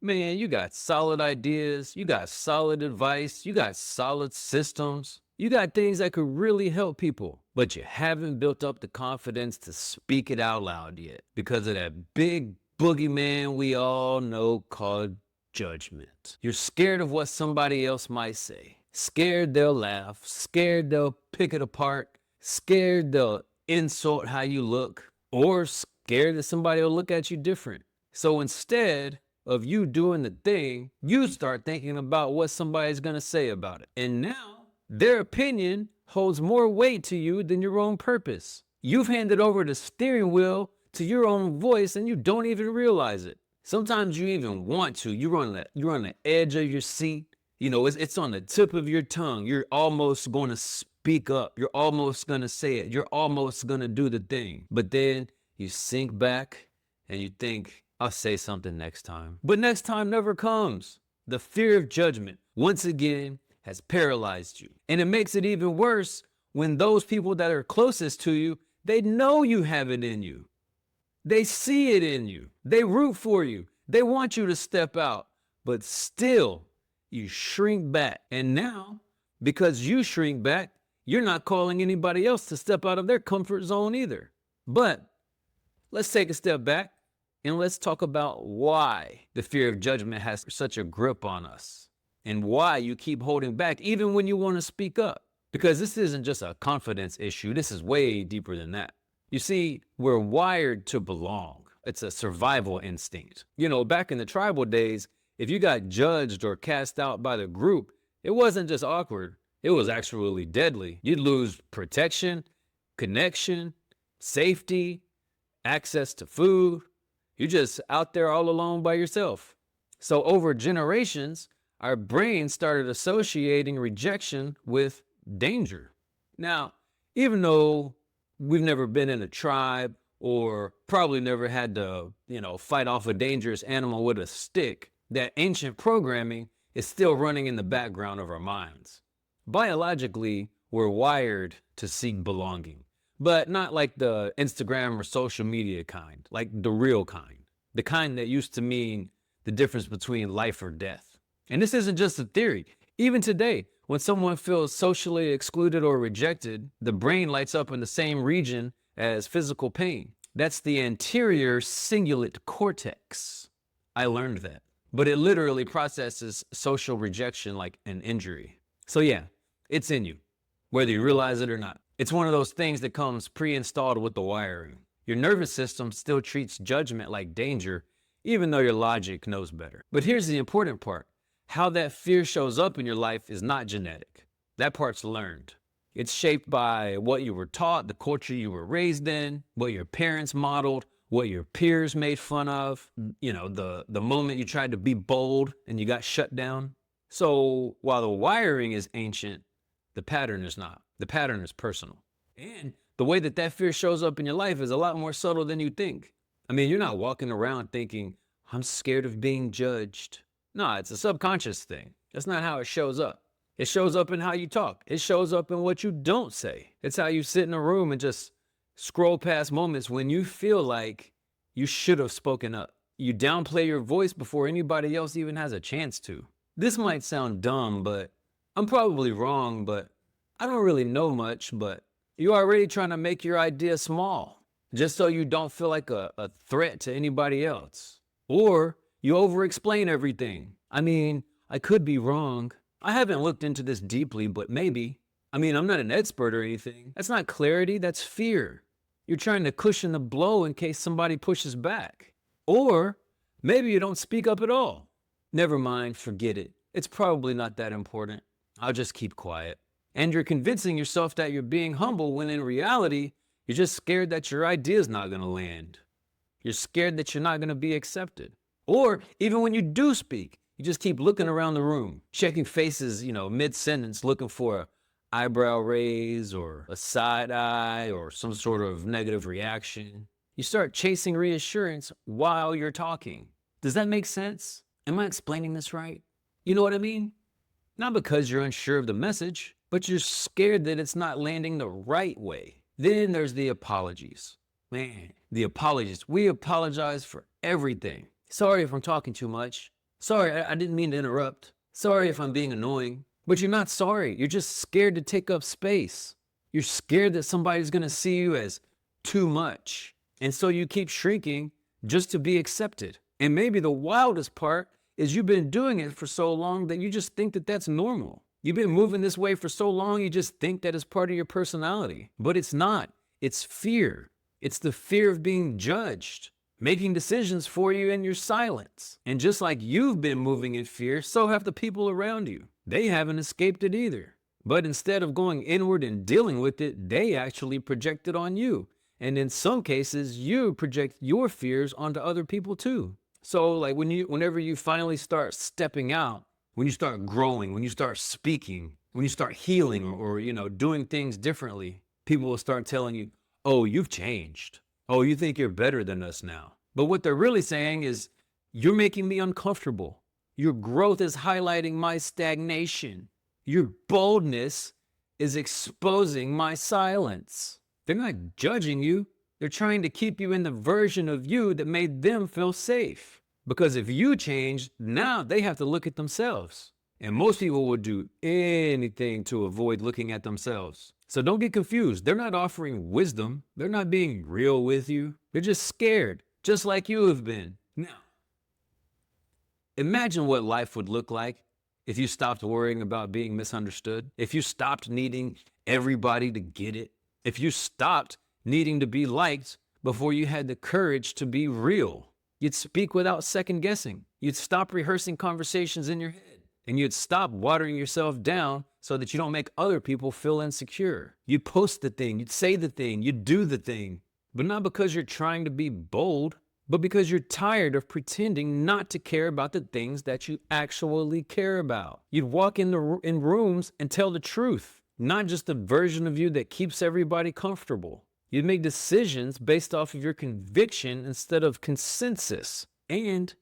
Man, you got solid ideas, you got solid advice, you got solid systems, you got things that could really help people, but you haven't built up the confidence to speak it out loud yet because of that big boogeyman we all know called judgment. You're scared of what somebody else might say, scared they'll laugh, scared they'll pick it apart, scared they'll insult how you look, or scared that somebody will look at you different. So instead, of you doing the thing, you start thinking about what somebody's going to say about it. And now their opinion holds more weight to you than your own purpose. You've handed over the steering wheel to your own voice and you don't even realize it. Sometimes you even want to. You're on the edge of your seat. You know, it's on the tip of your tongue. You're almost going to speak up. You're almost going to say it. You're almost going to do the thing. But then you sink back and you think, I'll say something next time. But next time never comes. The fear of judgment, once again, has paralyzed you. And it makes it even worse when those people that are closest to you, they know you have it in you. They see it in you. They root for you. They want you to step out. But still, you shrink back. And now, because you shrink back, you're not calling anybody else to step out of their comfort zone either. But let's take a step back. And let's talk about why the fear of judgment has such a grip on us and why you keep holding back even when you want to speak up. Because this isn't just a confidence issue. This is way deeper than that. You see, we're wired to belong. It's a survival instinct. You know, back in the tribal days, if you got judged or cast out by the group, it wasn't just awkward. It was actually deadly. You'd lose protection, connection, safety, access to food. You're just out there all alone by yourself. So over generations, our brains started associating rejection with danger. Now, even though we've never been in a tribe or probably never had to, fight off a dangerous animal with a stick, that ancient programming is still running in the background of our minds. Biologically, we're wired to seek belonging. But not like the Instagram or social media kind, like the real kind. The kind that used to mean the difference between life or death. And this isn't just a theory. Even today, when someone feels socially excluded or rejected, the brain lights up in the same region as physical pain. That's the anterior cingulate cortex. I learned that. But it literally processes social rejection like an injury. So yeah, it's in you, whether you realize it or not. It's one of those things that comes pre-installed with the wiring. Your nervous system still treats judgment like danger, even though your logic knows better. But here's the important part. How that fear shows up in your life is not genetic. That part's learned. It's shaped by what you were taught, the culture you were raised in, what your parents modeled, what your peers made fun of, the moment you tried to be bold and you got shut down. So while the wiring is ancient, the pattern is not. The pattern is personal. And the way that fear shows up in your life is a lot more subtle than you think. I mean, you're not walking around thinking, I'm scared of being judged. No, it's a subconscious thing. That's not how it shows up. It shows up in how you talk. It shows up in what you don't say. It's how you sit in a room and just scroll past moments when you feel like you should have spoken up. You downplay your voice before anybody else even has a chance to. This might sound dumb, but I'm probably wrong, but I don't really know much, but you're already trying to make your idea small, just so you don't feel like a threat to anybody else. Or you over-explain everything. I mean, I could be wrong. I haven't looked into this deeply, but maybe. I mean, I'm not an expert or anything. That's not clarity, that's fear. You're trying to cushion the blow in case somebody pushes back. Or maybe you don't speak up at all. Never mind, forget it. It's probably not that important. I'll just keep quiet. And you're convincing yourself that you're being humble when in reality, you're just scared that your idea's not going to land. You're scared that you're not going to be accepted. Or even when you do speak, you just keep looking around the room, checking faces, mid-sentence, looking for an eyebrow raise or a side eye or some sort of negative reaction. You start chasing reassurance while you're talking. Does that make sense? Am I explaining this right? You know what I mean? Not because you're unsure of the message, but you're scared that it's not landing the right way. Then there's the apologies. Man, the apologies. We apologize for everything. Sorry if I'm talking too much. Sorry, I didn't mean to interrupt. Sorry if I'm being annoying. But you're not sorry. You're just scared to take up space. You're scared that somebody's going to see you as too much. And so you keep shrinking just to be accepted. And maybe the wildest part is you've been doing it for so long that you just think that that's normal. You've been moving this way for so long, you just think that is part of your personality. But it's not. It's fear. It's the fear of being judged, making decisions for you in your silence. And just like you've been moving in fear, so have the people around you. They haven't escaped it either. But instead of going inward and dealing with it, they actually project it on you. And in some cases, you project your fears onto other people too. So like whenever you finally start stepping out, when you start growing, when you start speaking, when you start healing or doing things differently, people will start telling you, oh, you've changed. Oh, you think you're better than us now. But what they're really saying is, you're making me uncomfortable. Your growth is highlighting my stagnation. Your boldness is exposing my silence. They're not judging you. They're trying to keep you in the version of you that made them feel safe. Because if you change, now they have to look at themselves. And most people would do anything to avoid looking at themselves. So don't get confused. They're not offering wisdom. They're not being real with you. They're just scared, just like you have been. Now, imagine what life would look like if you stopped worrying about being misunderstood, if you stopped needing everybody to get it, if you stopped needing to be liked before you had the courage to be real. You'd speak without second guessing. You'd stop rehearsing conversations in your head. And you'd stop watering yourself down so that you don't make other people feel insecure. You'd post the thing, you'd say the thing, you'd do the thing. But not because you're trying to be bold, but because you're tired of pretending not to care about the things that you actually care about. You'd walk in rooms and tell the truth, not just the version of you that keeps everybody comfortable. You'd make decisions based off of your conviction instead of consensus. And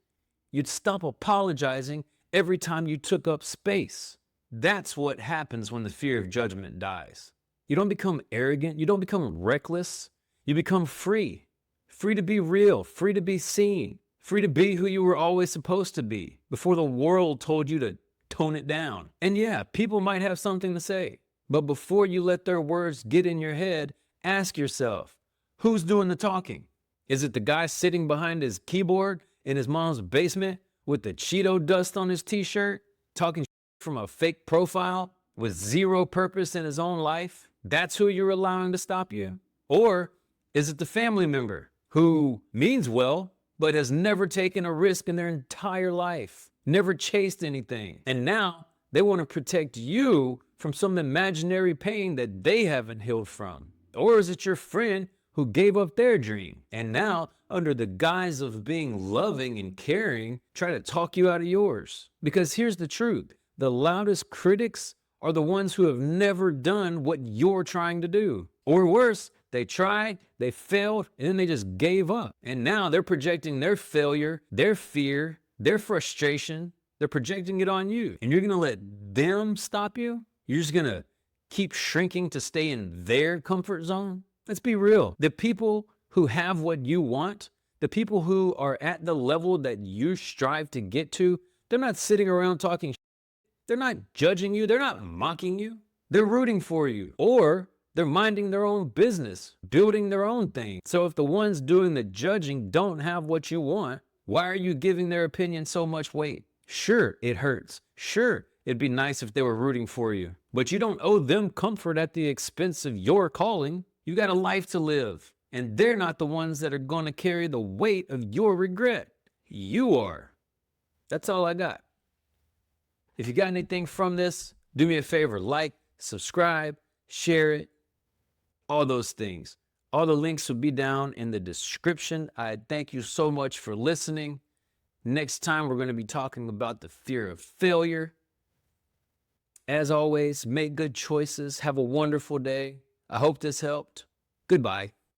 you'd stop apologizing every time you took up space. That's what happens when the fear of judgment dies. You don't become arrogant. You don't become reckless. You become free. Free to be real. Free to be seen. Free to be who you were always supposed to be before the world told you to tone it down. And yeah, people might have something to say. But before you let their words get in your head, ask yourself, who's doing the talking? Is it the guy sitting behind his keyboard in his mom's basement with the Cheeto dust on his t-shirt, talking from a fake profile with zero purpose in his own life? That's who you're allowing to stop you? Or is it the family member who means well, but has never taken a risk in their entire life, never chased anything, and now they want to protect you from some imaginary pain that they haven't healed from? Or is it your friend who gave up their dream and now, under the guise of being loving and caring, try to talk you out of yours? Because here's the truth. The loudest critics are the ones who have never done what you're trying to do. Or worse, they tried, they failed, and then they just gave up. And now they're projecting their failure, their fear, their frustration. They're projecting it on you. And you're going to let them stop you? You're just going to keep shrinking to stay in their comfort zone? Let's be real. The people who have what you want, the people who are at the level that you strive to get to, they're not sitting around talking shit. They're not judging you. They're not mocking you. They're rooting for you. Or they're minding their own business, building their own thing. So if the ones doing the judging don't have what you want, why are you giving their opinion so much weight? Sure, it hurts. Sure, it'd be nice if they were rooting for you. But you don't owe them comfort at the expense of your calling. You got a life to live. And they're not the ones that are going to carry the weight of your regret. You are. That's all I got. If you got anything from this, do me a favor, like, subscribe, share it, all those things. All the links will be down in the description. I thank you so much for listening. Next time, we're going to be talking about the fear of failure. As always, make good choices. Have a wonderful day. I hope this helped. Goodbye.